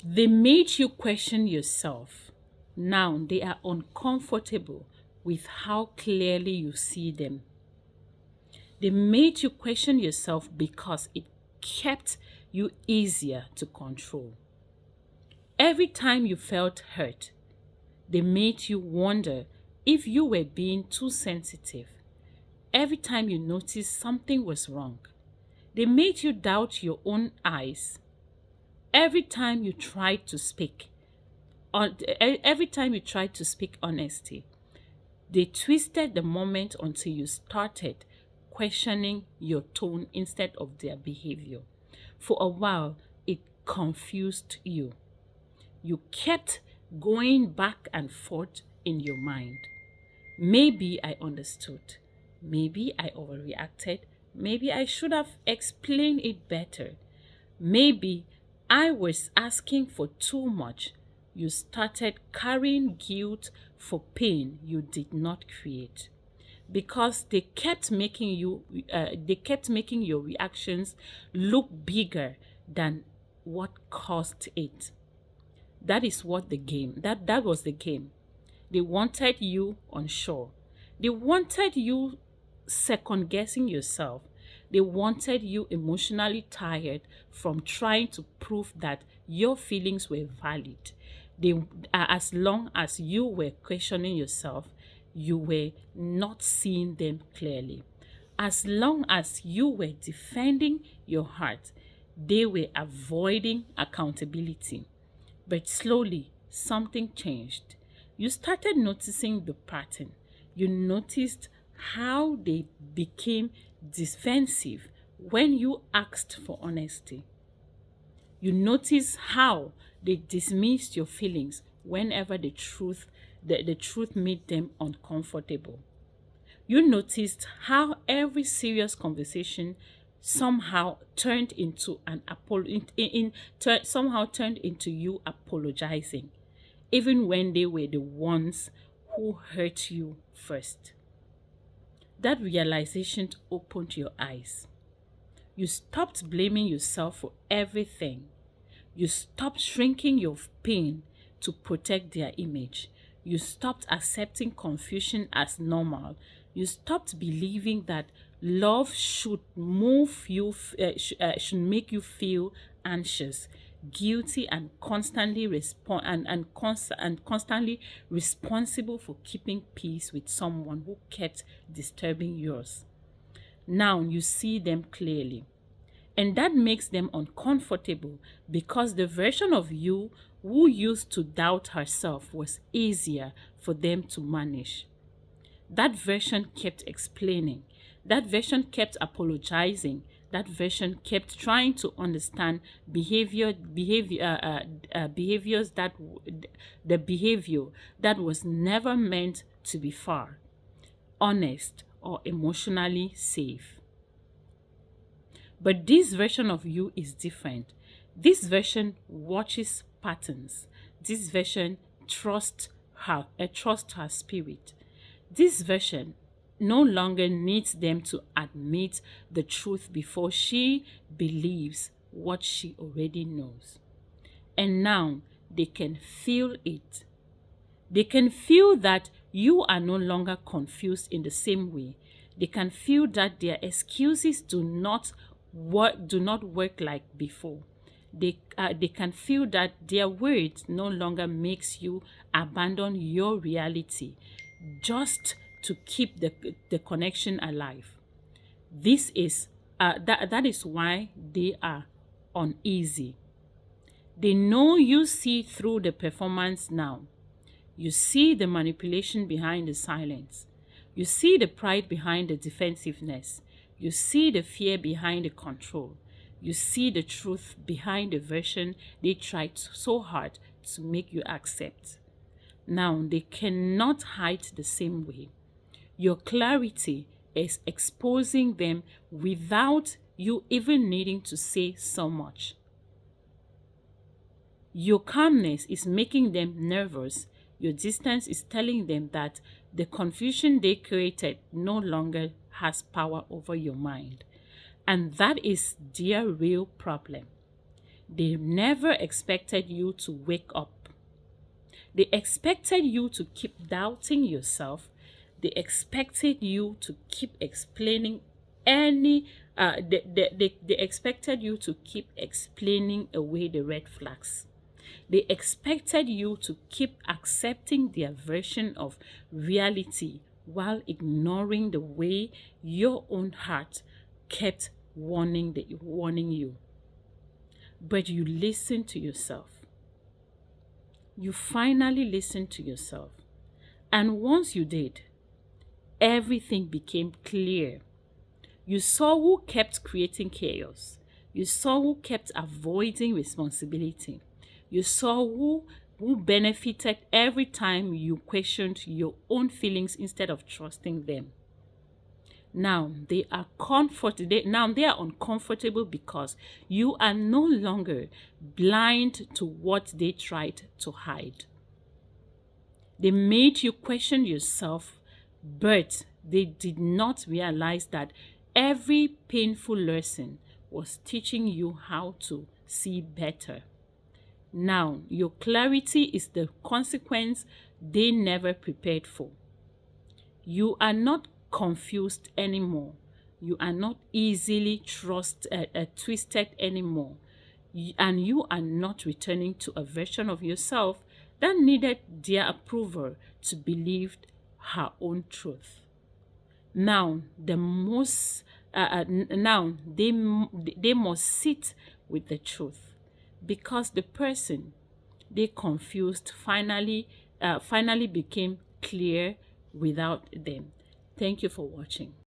They made you question yourself. Now they are uncomfortable with how clearly you see them. They made you question yourself because it kept you easier to control. Every time you felt hurt, they made you wonder if you were being too sensitive. Every time you noticed something was wrong, they made you doubt your own eyes. Every time you tried to speak, every time you tried to speak honesty, they twisted the moment until you started questioning your tone instead of their behavior. For a while, it confused you. You kept going back and forth in your mind. Maybe I understood. Maybe I overreacted. Maybe I should have explained it better. Maybe I was asking for too much. You started carrying guilt for pain you did not create because they kept making your reactions look bigger than what caused it. That was the game. They wanted you unsure. They wanted you second guessing yourself. They wanted you emotionally tired from trying to prove that your feelings were valid. As long as you were questioning yourself, you were not seeing them clearly. As long as you were defending your heart, they were avoiding accountability. But slowly, something changed. You started noticing the pattern. You noticed how they became defensive when you asked for honesty. You noticed how they dismissed your feelings whenever the truth made them uncomfortable. You noticed how every serious conversation somehow turned into an somehow turned into you apologizing, even when they were the ones who hurt you first. That realization opened your eyes. You stopped blaming yourself for everything. You stopped shrinking your pain to protect their image. You stopped accepting confusion as normal. You stopped believing that love should make you feel anxious, guilty, and constantly responsible for keeping peace with someone who kept disturbing yours. Now you see them clearly. And that makes them uncomfortable because the version of you who used to doubt herself was easier for them to manage. That version kept explaining. That version kept apologizing. That version kept trying to understand behaviors the behavior that was never meant to be far, honest, or emotionally safe. But this version of you is different. This version watches patterns. This version trusts her spirit. This version no longer needs them to admit the truth before she believes what she already knows. And now they can feel it. They can feel that you are no longer confused in the same way. They can feel that their excuses do not work like before. They can feel that their words no longer makes you abandon your reality just to keep the connection alive. That is why they are uneasy. They know you see through the performance now. You see the manipulation behind the silence. You see the pride behind the defensiveness. You see the fear behind the control. You see the truth behind the version they tried so hard to make you accept. Now they cannot hide the same way. Your clarity is exposing them without you even needing to say so much. Your calmness is making them nervous. Your distance is telling them that the confusion they created no longer has power over your mind. And that is their real problem. They never expected you to wake up. They expected you to keep doubting yourself. They expected you to keep explaining they expected you to keep explaining away the red flags. They expected you to keep accepting their version of reality while ignoring the way your own heart kept warning you. But you listened to yourself. You finally listened to yourself. And once you did, everything became clear. You saw who kept creating chaos. You saw who kept avoiding responsibility. You saw who benefited every time you questioned your own feelings instead of trusting them. Now they are uncomfortable because you are no longer blind to what they tried to hide. They made you question yourself, but they did not realize that every painful lesson was teaching you how to see better. Now, your clarity is the consequence they never prepared for. You are not confused anymore. You are not easily twisted anymore. And you are not returning to a version of yourself that needed their approval to believe her own truth. Now, they must sit with the truth, because the person they confused finally became clear without them. Thank you for watching.